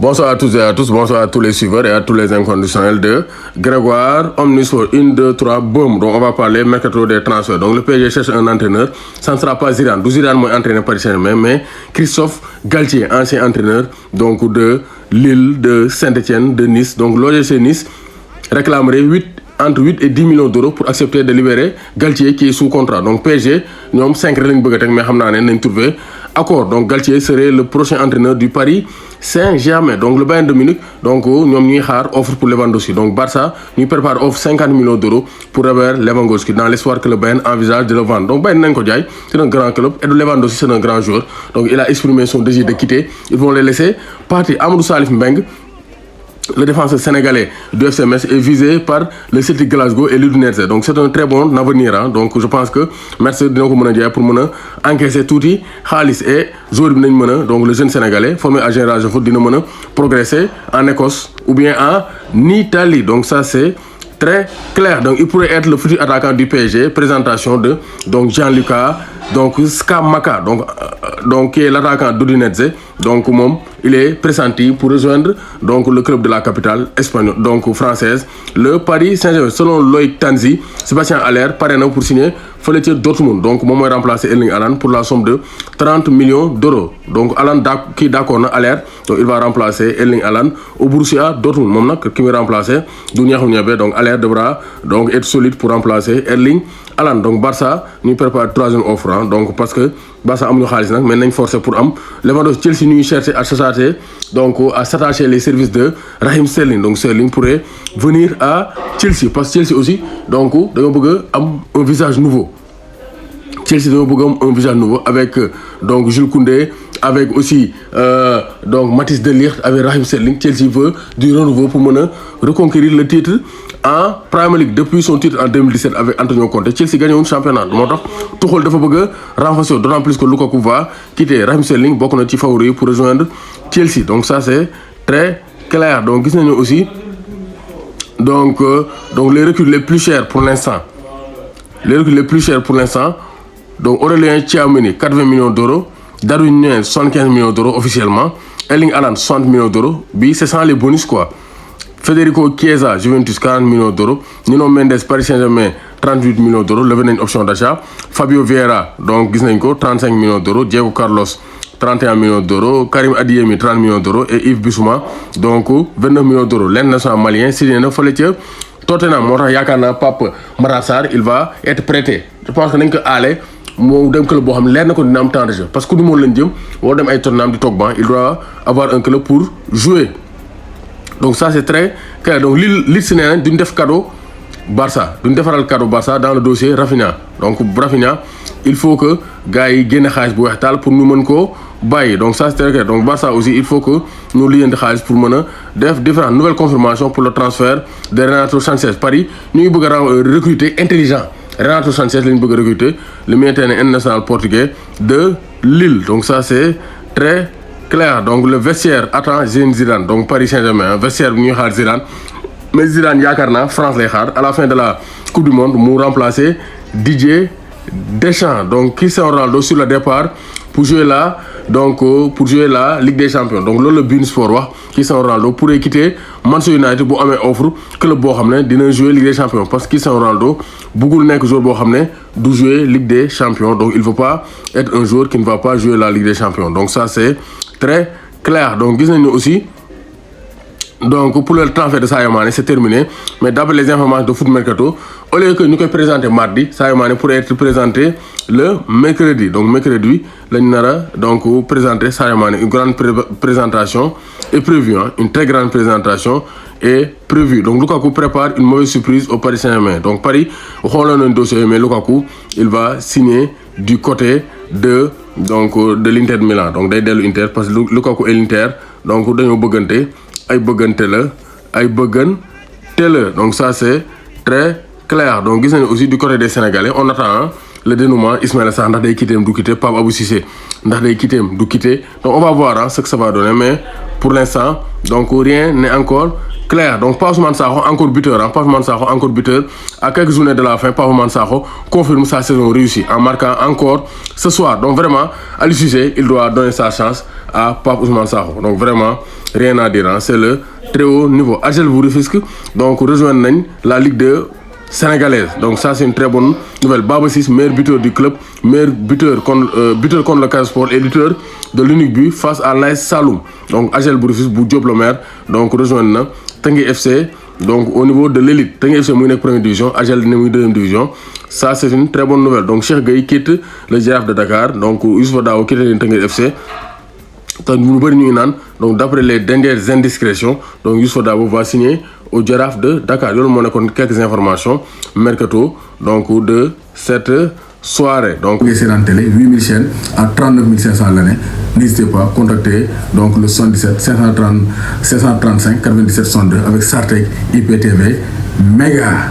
Bonsoir à tous et à tous, bonsoir à tous les suiveurs et à tous les inconditionnels de Grégoire, Omnisport 1, 2, 3, boum. Donc on va parler mercato des transferts. Donc le PSG cherche un entraîneur, ça ne sera pas Zidane. D'où Zidane moi entraîneur Paris Saint-Germain, mais Christophe Galtier, ancien entraîneur donc de Lille, de Saint-Etienne, de Nice. Donc l'OGC Nice réclamerait entre 8 et 10 millions d'euros pour accepter de libérer Galtier qui est sous contrat. Donc PSG, nous avons 5 règles, mais nous avons trouvé accord. Donc Galtier serait le prochain entraîneur du Paris Saint-Germain. Donc le Bayern de Munich, donc nous avons offre pour Lewandowski. Donc Barça, nous prépare offre 50 millions d'euros pour Robert Lewandowski dans l'espoir que le Bayern envisage de le vendre. Donc Bayern Nankodjaï, c'est un grand club et Lewandowski c'est un grand joueur. Donc il a exprimé son désir de quitter. Ils vont les laisser partir. Amadou Salif Mbeng, le défenseur sénégalais du FC Metz est visé par le Celtic Glasgow et l'Udinese. Donc c'est un très bon avenir. Hein. Donc je pense que Metz dina ko mën a jaay pour mën a encaisser tuuti xaalis et joueur bi nañ mën a donc le jeune sénégalais formé à Génération Foot dina mën a progresser en Écosse ou bien en Italie. Donc ça c'est très clair. Donc il pourrait être le futur attaquant du PSG. Présentation de donc Gianluca donc Scamacca donc qui est l'attaquant d'Udinese. Donc il est pressenti pour rejoindre donc le club de la capitale espagnole donc française, le Paris Saint-Germain. Selon Loïc Tanzi, Sébastien Haller parraine pour signer fële ca Dortmund. Donc moom mooy remplacer Erling Haaland pour la somme de 30 millions d'euros. Donc Haaland qui d'accord na Haller, donc il va remplacer Erling Haaland au Borussia Dortmund. Moom nag ki muy remplacer du neexul ñebe. Donc Haller devra donc être solide pour remplacer Erling Haaland. Donc Barça ñu prépare troisième offre. Hein. Donc parce que Barça amuñu xaalis nag mais nañ forcer pour am Lewandowski. Chelsea ñuy chercher à s'attacher donc à s'attacher les services de Raheem Sterling. Donc Sterling pourrait venir à Chelsea parce que Chelsea aussi donc dañoo bëgg am un visage nouveau. Chelsea dañoo bëgg am un visage nouveau avec donc Jules Koundé, avec aussi donc Mathis de Ligt, avec Raheem Sterling. Chelsea veut du renouveau pour mën a reconquérir le titre en Premier League depuis son titre en 2017 avec Antonio Conte. Chelsea gagné un championnat moo tax Tuchel dafa bëgg a renforcer d'autant plus que Lukaku va quitter. Raheem Sterling bokk na ci favori pour rejoindre Chelsea. Donc ça c'est très clair. Donc gis nañu aussi donc les recrues les plus chères pour l'instant. Donc Aurélien Tchouaméni 80 millions d'euros, Darwin Nunez 75 millions d'euros officiellement, Erling Haaland 60 millions d'euros. Bi c'est sans les bonus quoi. Federico Chiesa Juventus 40 millions d'euros, Nuno Mendes Paris Saint-Germain 38 millions d'euros, levé nañ option d'achat. Fabio Vieira donc gis nañ ko 35 millions d'euros, Diego Carlos 31 millions d'euros, Karim Adeyemi 30 millions d'euros et Yves Bissouma donc 29 millions d'euros. L'international malien signé na fële ca Tottenham. Moo tax yaakaar naa Pape Matar Sarr il va être prêté. Je pense que nañ ko aale moo dem club boo xam ne leer na ko dina am temps de jeu parce que du moom lañ jëm woo dem ay Tottenham di toog ban il doit avoir un club pour jouer. Donc ça c'est très clair. Donc li si nee nañ duñ def cadeau Barça duñ defaral cadeau Barça dans le dossier Rafinha. Donc Rafinha il faut que gars yi génne xaalis bu weex taal pour ñu mën koo bàyyi. Donc ça c'est très clair. Donc Barça aussi il faut que ñu lijjanti xaalis pour mën a def différentes nouvelles confirmations pour le transfert de Renato Sanchez. Paris ñu ngi bëgg a recruter intelligent. Renato Sanchez lañ bëgg a recruter le milieu de terrain international portugais de Lille. Donc ça c'est très clair. Donc le vestiaire attend Zidane. Donc Paris Saint-Germain vestiaire bi ñuy xaar Zidane mais Zidane yaakaar naa France lay xaar à la fin de la Coupe du Monde mu remplacer Didier Deschamps. Donc Cristiano Ronaldo sur le départ pour jouer la Ligue des Champions. Donc loolu la Bein Sport wax Cristiano Ronaldo pourrait quitter Manchester United bu amee offre club boo xam ne dina jouer Ligue des Champions parce que Cristiano Ronaldo bëggul nekk joueur boo xam ne du jouer Ligue des Champions. Donc il ne veut pas être un joueur qui ne va pas jouer la Ligue des Champions. Donc ça c'est très clair. Donc gis nañu aussi donc pour le transfert de Sadio Mané c'est terminé mais d'après les informations de Foot Mercato au lieu que ñu koy présenter mardi Sadio Mané pourrait être présenté le mercredi. Donc mercredi lañ nar a donc présenter Sadio Mané. Une grande présentation est prévue. Hein. Une très grande présentation est prévue. Donc Lukaku prépare une mauvaise surprise au Paris Saint-Germain. Donc Paris xooloon nañ dossier mais Lukaku il va signer du côté de l'Inter de Milan. Donc day dellu Inter parce que Lukaku et l'Inter donc dañoo bëggante ay bëggante la. Donc ça c'est très clair. Donc gis nañu aussi du côté des Sénégalais on attend le dénouement. Ismaïla Sarr ndax day quitter du quitter, Pape Abou Cissé ndax day quitter du quitter. Donc on va voir ce que ça va donner mais pour l'instant donc rien n'est encore clair. Donc Pape Ousmane Sakho encore buteur. Pape Ousmane Sakho encore buteur à quelques journées de la fin. Pape Ousmane Sakho confirme sa saison réussie en marquant encore ce soir. Donc vraiment Aliou Cissé il doit donner sa chance à Pape Ousmane Sakho. Donc vraiment rien à dire, hein. C'est le très haut niveau. AGEL bu Rufisque donc rejoindre la Ligue 2 sénégalaise. Donc ça c'est une très bonne nouvelle. Baba Ciss, meilleur buteur du club, meilleur buteur contre le Casa Sport, éditeur de l'unique but face à l'AS Saloum. Donc AGEL bu Rufisque bu Diop Lemaire donc rejoindre Teungueth FC. Donc au niveau de l'élite, Teungueth FC muy nekk première division, AGEL ne muy deuxième division. Ça c'est une très bonne nouvelle. Donc Cheikh Gueye quitte le Jaraaf de Dakar. Donc Youssoupha Dao quitte le Teungueth FC. Donc d'après les dernières indiscrétions, donc Youssoupha Dabo va signer au Jaraaf de Dakar. Il y a quelques informations mercato donc de cette soirée. Donc c'est en télé 8000 chaînes à 39 500 l'année. N'hésitez pas à contacter donc le 77 535 97 62 avec Sartec IPTV méga.